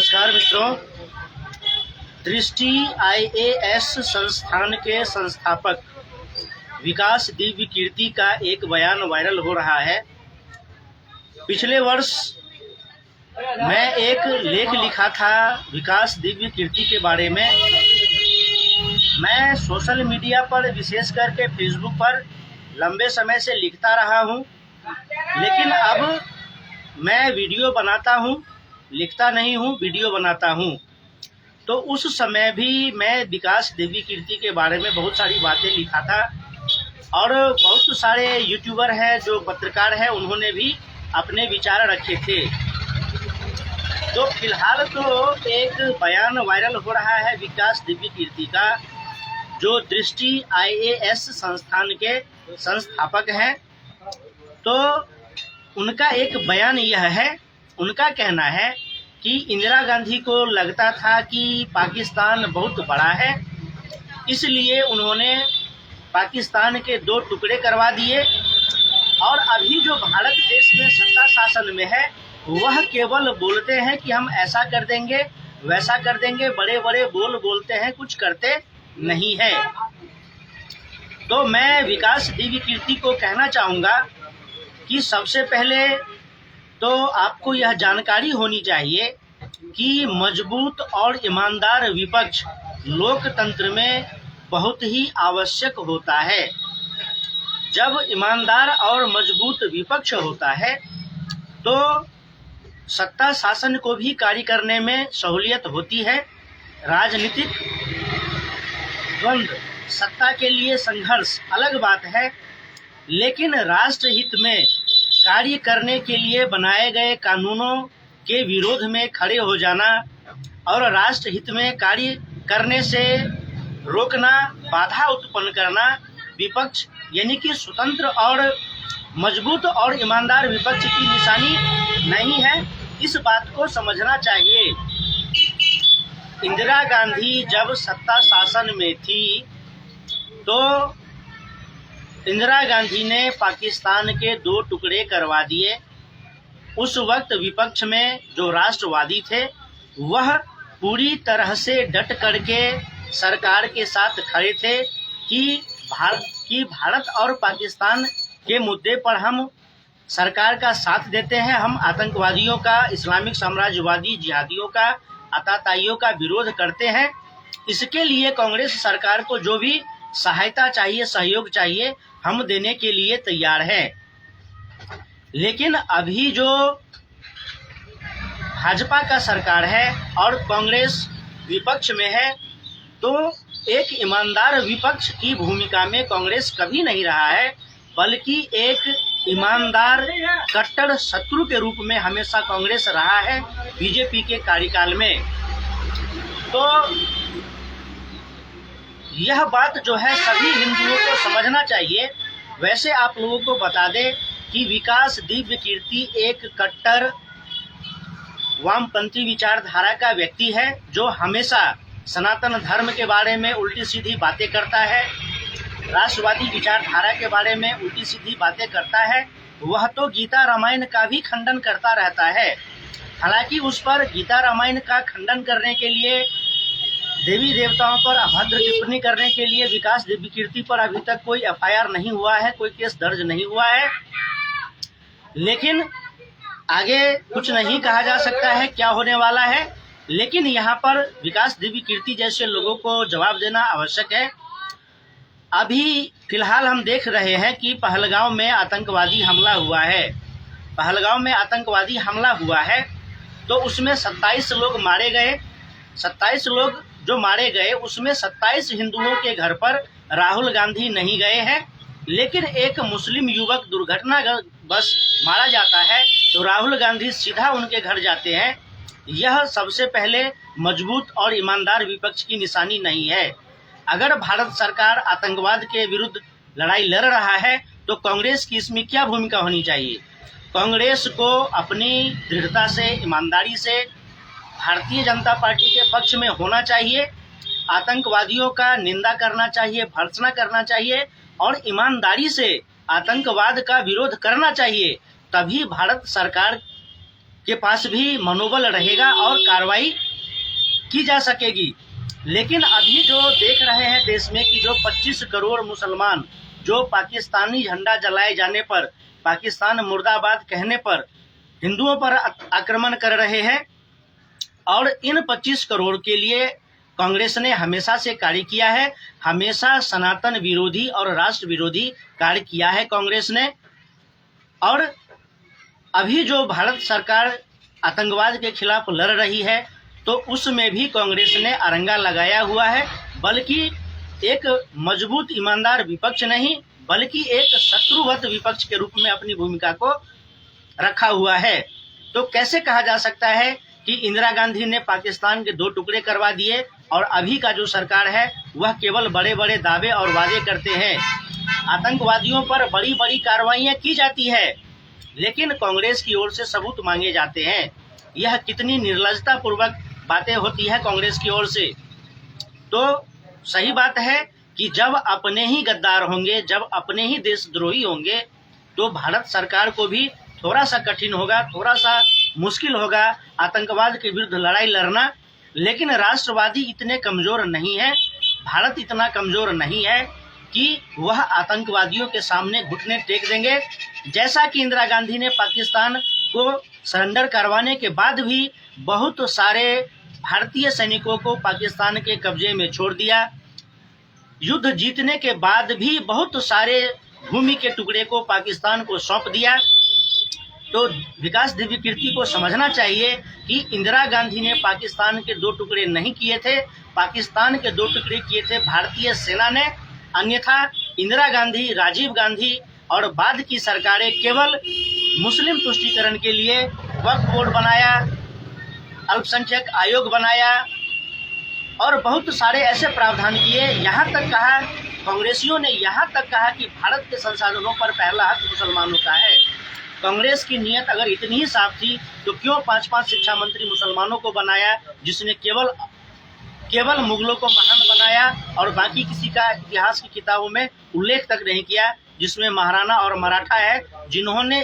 नमस्कार मित्रों। दृष्टि IAS संस्थान के संस्थापक विकास दिव्य कीर्ति का एक बयान वायरल हो रहा है। पिछले वर्ष मैं एक लेख लिखा था विकास दिव्य कीर्ति के बारे में। मैं सोशल मीडिया पर विशेष करके फेसबुक पर लंबे समय से लिखता रहा हूँ, लेकिन अब मैं वीडियो बनाता हूँ, लिखता नहीं हूँ, वीडियो बनाता हूँ। तो उस समय भी मैं विकास दिव्य कीर्ति के बारे में बहुत सारी बातें लिखा था और बहुत सारे यूट्यूबर हैं जो पत्रकार हैं, उन्होंने भी अपने विचार रखे थे। तो फिलहाल तो एक बयान वायरल हो रहा है विकास दिव्य कीर्ति का, जो दृष्टि IAS संस्थान के संस्थापक हैं। तो उनका एक बयान यह है, उनका कहना है कि इंदिरा गांधी को लगता था कि पाकिस्तान बहुत बड़ा है, इसलिए उन्होंने पाकिस्तान के 2 टुकड़े करवा दिए और अभी जो भारत देश में सत्ता शासन में है वह केवल बोलते हैं कि हम ऐसा कर देंगे, वैसा कर देंगे, बड़े बड़े बोल बोलते हैं, कुछ करते नहीं है। तो मैं विकास दिव्य कीर्ति को कहना चाहूँगा कि सबसे पहले तो आपको यह जानकारी होनी चाहिए कि मजबूत और ईमानदार विपक्ष लोकतंत्र में बहुत ही आवश्यक होता है। जब ईमानदार और मजबूत विपक्ष होता है तो सत्ता शासन को भी कार्य करने में सहूलियत होती है। राजनीतिक द्वंद्व, सत्ता के लिए संघर्ष अलग बात है, लेकिन राष्ट्र हित में कार्य करने के लिए बनाए गए कानूनों के विरोध में खड़े हो जाना और राष्ट्र हित में कार्य करने से रोकना, बाधा उत्पन्न करना विपक्ष यानी कि स्वतंत्र और मजबूत और ईमानदार विपक्ष की निशानी नहीं है। इस बात को समझना चाहिए। इंदिरा गांधी जब सत्ता शासन में थी तो इंदिरा गांधी ने पाकिस्तान के 2 टुकड़े करवा दिए। उस वक्त विपक्ष में जो राष्ट्रवादी थे वह पूरी तरह से डट करके सरकार के साथ खड़े थे कि भारत और पाकिस्तान के मुद्दे पर हम सरकार का साथ देते हैं, हम आतंकवादियों का, इस्लामिक साम्राज्यवादी जिहादियों का, आतताइयों का विरोध करते हैं। इसके लिए कांग्रेस सरकार को जो भी सहायता चाहिए, सहयोग चाहिए, हम देने के लिए तैयार हैं। लेकिन अभी जो भाजपा का सरकार है और कांग्रेस विपक्ष में है, तो एक ईमानदार विपक्ष की भूमिका में कांग्रेस कभी नहीं रहा है, बल्कि एक ईमानदार कट्टर शत्रु के रूप में हमेशा कांग्रेस रहा है बीजेपी के कार्यकाल में। तो यह बात जो है सभी हिंदुओं को समझना चाहिए। वैसे आप लोगों को बता दें कि विकास दिव्य कीर्ति एक कट्टर वामपंथी विचारधारा का व्यक्ति है, जो हमेशा सनातन धर्म के बारे में उल्टी सीधी बातें करता है, राष्ट्रवादी विचारधारा के बारे में उल्टी सीधी बातें करता है। वह तो गीता रामायण का भी खंडन करता रहता है। हालांकि उस पर गीता रामायण का खंडन करने के लिए, देवी देवताओं पर अभद्र टिप्पणी करने के लिए विकास दिव्य कीर्ति पर अभी तक कोई FIR नहीं हुआ है, कोई केस दर्ज नहीं हुआ है। लेकिन आगे कुछ नहीं कहा जा सकता है क्या होने वाला है, लेकिन यहाँ पर विकास दिव्य कीर्ति जैसे लोगों को जवाब देना आवश्यक है। अभी फिलहाल हम देख रहे हैं कि पहलगांव में आतंकवादी हमला हुआ है। पहलगांव में आतंकवादी हमला हुआ है तो उसमें 27 लोग मारे गए। 27 लोग जो मारे गए उसमें 27 हिंदुओं के घर पर राहुल गांधी नहीं गए हैं, लेकिन एक मुस्लिम युवक दुर्घटना बस मारा जाता है तो राहुल गांधी सीधा उनके घर जाते हैं। यह सबसे पहले मजबूत और ईमानदार विपक्ष की निशानी नहीं है। अगर भारत सरकार आतंकवाद के विरुद्ध लड़ाई लड़ रहा है तो कांग्रेस की इसमें क्या भूमिका होनी चाहिए? कांग्रेस को अपनी दृढ़ता से, ईमानदारी से भारतीय जनता पार्टी के पक्ष में होना चाहिए, आतंकवादियों का निंदा करना चाहिए, भर्त्सना करना चाहिए और ईमानदारी से आतंकवाद का विरोध करना चाहिए। तभी भारत सरकार के पास भी मनोबल रहेगा और कार्रवाई की जा सकेगी। लेकिन अभी जो देख रहे हैं देश में कि जो 25 करोड़ मुसलमान जो पाकिस्तानी झंडा जलाए जाने पर, पाकिस्तान मुर्दाबाद कहने पर हिंदुओं पर आक्रमण कर रहे हैं, और इन 25 करोड़ के लिए कांग्रेस ने हमेशा से कार्य किया है, हमेशा सनातन विरोधी और राष्ट्र विरोधी कार्य किया है कांग्रेस ने। और अभी जो भारत सरकार आतंकवाद के खिलाफ लड़ रही है तो उसमें भी कांग्रेस ने अरंगा लगाया हुआ है, बल्कि एक मजबूत ईमानदार विपक्ष नहीं बल्कि एक शत्रुवत विपक्ष के रूप में अपनी भूमिका को रखा हुआ है। तो कैसे कहा जा सकता है कि इंदिरा गांधी ने पाकिस्तान के 2 टुकड़े करवा दिए और अभी का जो सरकार है वह केवल बड़े बड़े दावे और वादे करते हैं। आतंकवादियों पर बड़ी बड़ी कार्रवाइयां की जाती है लेकिन कांग्रेस की ओर से सबूत मांगे जाते हैं। यह कितनी निर्लजता पूर्वक बातें होती है कांग्रेस की ओर से। तो सही बात है कि जब अपने ही गद्दार होंगे, जब अपने ही देशद्रोही होंगे तो भारत सरकार को भी थोड़ा सा कठिन होगा, थोड़ा सा मुश्किल होगा आतंकवाद के विरुद्ध लड़ाई लड़ना। लेकिन राष्ट्रवादी इतने कमजोर नहीं है, भारत इतना कमजोर नहीं है कि वह आतंकवादियों के सामने घुटने टेक देंगे। जैसा कि इंदिरा गांधी ने पाकिस्तान को सरेंडर करवाने के बाद भी बहुत सारे भारतीय सैनिकों को पाकिस्तान के कब्जे में छोड़ दिया, युद्ध जीतने के बाद भी बहुत सारे भूमि के टुकड़े को पाकिस्तान को सौंप दिया। तो विकास दिव्य कीर्ति को समझना चाहिए कि इंदिरा गांधी ने पाकिस्तान के 2 टुकड़े नहीं किए थे, पाकिस्तान के 2 टुकड़े किए थे भारतीय सेना ने। अन्यथा इंदिरा गांधी, राजीव गांधी और बाद की सरकारें केवल मुस्लिम तुष्टीकरण के लिए वक्फ बोर्ड बनाया, अल्पसंख्यक आयोग बनाया और बहुत सारे ऐसे प्रावधान किए। यहाँ तक कहा, कांग्रेसियों ने यहाँ तक कहा कि भारत के संसाधनों पर पहला हक मुसलमानों का है। कांग्रेस की नीयत अगर इतनी ही साफ थी तो क्यों 5-5 शिक्षा मंत्री मुसलमानों को बनाया, जिसने केवल मुगलों को महान बनाया और बाकी किसी का इतिहास की किताबों में उल्लेख तक नहीं किया, जिसमें महाराणा और मराठा है जिन्होंने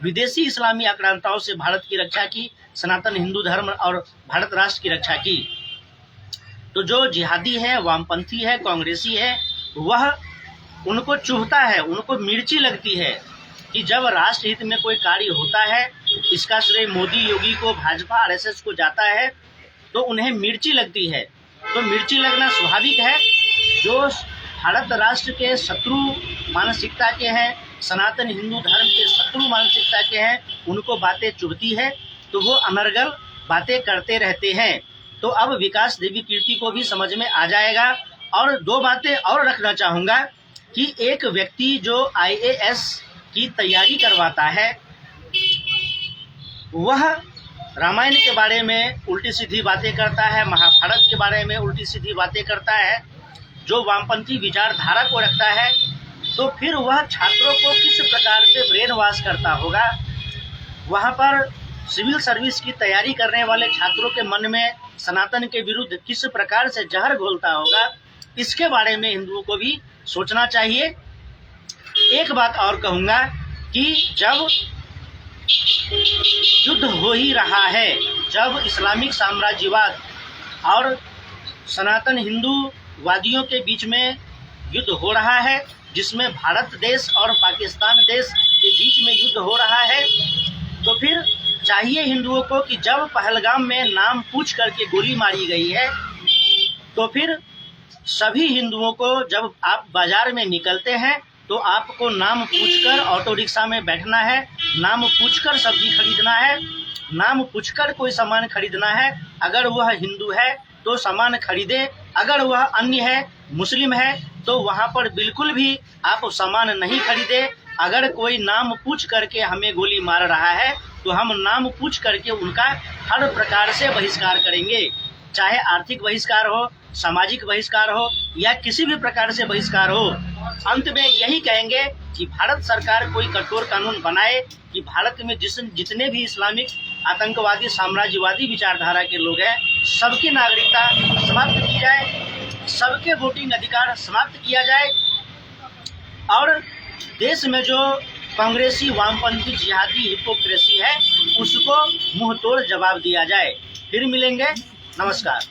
विदेशी इस्लामी आक्रांताओं से भारत की रक्षा की, सनातन हिंदू धर्म और भारत राष्ट्र की रक्षा की। तो जो जिहादी है, वामपंथी है, कांग्रेसी है, वह उनको चुभता है, उनको मिर्ची लगती है कि जब राष्ट्र हित में कोई कार्य होता है, इसका श्रेय मोदी, योगी को, भाजपा, आरएसएस को जाता है तो उन्हें मिर्ची लगती है। तो मिर्ची लगना स्वाभाविक है। जो भारत राष्ट्र के शत्रु मानसिकता के हैं, सनातन हिंदू धर्म के शत्रु मानसिकता के हैं, उनको बातें चुभती है तो वो अनर्गल बातें करते रहते हैं। तो अब विकास देवी कीर्ति को भी समझ में आ जाएगा। और 2 बातें और रखना चाहूँगा कि एक व्यक्ति जो IAS की तैयारी करवाता है वह रामायण के बारे में उल्टी सीधी बातें करता है, महाभारत के बारे में उल्टी सीधी बातें करता है, जो वामपंथी विचारधारा को रखता है, तो फिर वह छात्रों को किस प्रकार से ब्रेन वॉश करता होगा। वहाँ पर सिविल सर्विस की तैयारी करने वाले छात्रों के मन में सनातन के विरुद्ध किस प्रकार से जहर घोलता होगा, इसके बारे में हिंदुओं को भी सोचना चाहिए। एक बात और कहूँगा कि जब युद्ध हो ही रहा है, जब इस्लामिक साम्राज्यवाद और सनातन हिंदूवादियों के बीच में युद्ध हो रहा है, जिसमें भारत देश और पाकिस्तान देश के बीच में युद्ध हो रहा है, तो फिर चाहिए हिंदुओं को कि जब पहलगाम में नाम पूछ करके गोली मारी गई है तो फिर सभी हिंदुओं को जब आप बाजार में निकलते हैं तो आपको नाम पूछकर ऑटो रिक्शा में बैठना है, नाम पूछकर सब्जी खरीदना है, नाम पूछकर कोई सामान खरीदना है। अगर वह हिंदू है तो सामान खरीदे, अगर वह अन्य है, मुस्लिम है, तो वहाँ पर बिल्कुल भी आप सामान नहीं खरीदे। अगर कोई नाम पूछ करके हमें गोली मार रहा है तो हम नाम पूछ करके उनका हर प्रकार से बहिष्कार करेंगे, चाहे आर्थिक बहिष्कार हो, सामाजिक बहिष्कार हो या किसी भी प्रकार से बहिष्कार हो। अंत में यही कहेंगे कि भारत सरकार कोई कठोर कानून बनाए कि भारत में जितने भी इस्लामिक आतंकवादी साम्राज्यवादी विचारधारा के लोग हैं, सबकी नागरिकता समाप्त की जाए, सबके वोटिंग अधिकार समाप्त किया जाए और देश में जो कांग्रेसी वामपंथी जिहादी हिपोक्रेसी है, उसको मुंह तोड़ जवाब दिया जाए। फिर मिलेंगे, नमस्कार।